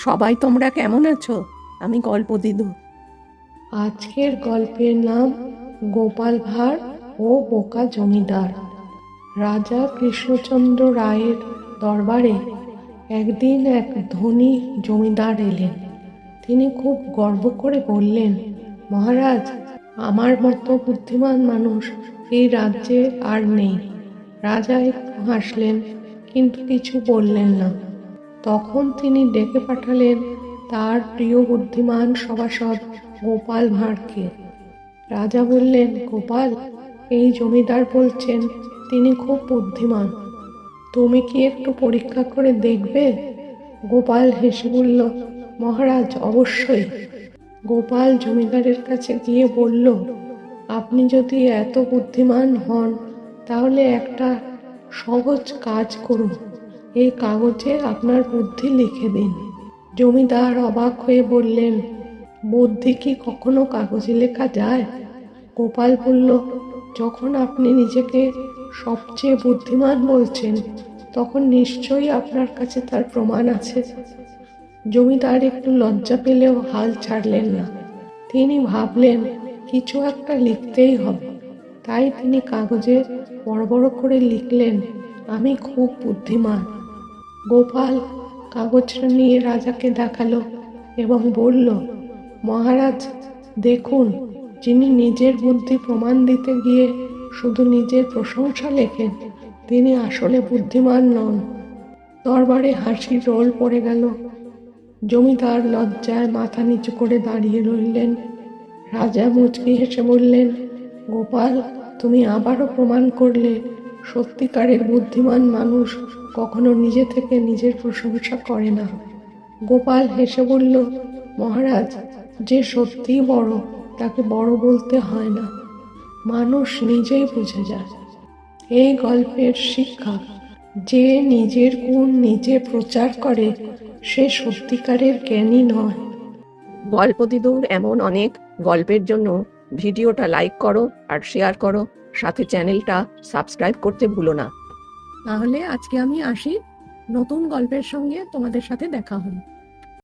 সবাই তোমরা কেমন আছো? আমি গল্প দিদু। আজকের গল্পের নাম গোপাল ভাঁড় ও বোকা জমিদার। রাজা কৃষ্ণচন্দ্র রায়ের দরবারে একদিন এক ধনী জমিদার এলেন। তিনি খুব গর্ব করে বললেন, মহারাজ, আমার মতো বুদ্ধিমান মানুষ এই রাজ্যে আর নেই। রাজা একটু হাসলেন, কিন্তু কিছু বললেন না। তখন তিনি ডেকে পাঠালেন তার প্রিয় বুদ্ধিমান সভাসদ গোপাল ভাঁড়কে। রাজা বললেন, গোপাল, এই জমিদার বলছেন তিনি খুব বুদ্ধিমান, তুমি কি একটু পরীক্ষা করে দেখবে? গোপাল হেসে বলল, মহারাজ, অবশ্যই। গোপাল জমিদারের কাছে গিয়ে বলল, আপনি যদি এত বুদ্ধিমান হন তাহলে একটা সহজ কাজ করুন, এই কাগজে আপনার বুদ্ধি লিখে দিন। জমিদার অবাক হয়ে বললেন, বুদ্ধি কি কখনো কাগজে লেখা যায়? গোপাল বলল, যখন আপনি নিজেকে সবচেয়ে বুদ্ধিমান বলছেন তখন নিশ্চয়ই আপনার কাছে তার প্রমাণ আছে। জমিদার একটু লজ্জা পেলেও হাল ছাড়লেন না। তিনি ভাবলেন কিছু একটা লিখতেই হবে। তাই তিনি কাগজে বড় বড় করে লিখলেন, আমি খুব বুদ্ধিমান। গোপাল কাগজটা নিয়ে রাজাকে দেখালো এবং বলল, মহারাজ, দেখুন, যিনি নিজের বুদ্ধি প্রমাণ দিতে গিয়ে শুধু নিজের প্রশংসা লেখেন তিনি আসলে বুদ্ধিমান নন। দরবারে হাসির রোল পড়ে গেল। জমিদার লজ্জায় মাথা নিচু করে দাঁড়িয়ে রইলেন। রাজা মুচকি হেসে বললেন, গোপাল, তুমি আবারও প্রমাণ করলে সত্যিকারের বুদ্ধিমান মানুষ কখনো নিজে থেকে নিজের প্রশংসা করে না। গোপাল হেসে বলল, মহারাজ, যে সত্যিই বড় তাকে বড় বলতে হয় না, মানুষ নিজেই বুঝে যায়। এই গল্পের শিক্ষা, যে নিজের গুণ নিজে প্রচার করে সে সত্যিকারের জ্ঞানী নয়। গল্প দিদুর এমন অনেক গল্পের জন্য ভিডিওটা লাইক করো আর শেয়ার করো, সাথে চ্যানেলটা সাবস্ক্রাইব করতে ভুলো না। তাহলে আজকে আমি আসি, নতুন গল্পের সঙ্গে তোমাদের সাথে দেখা হবে।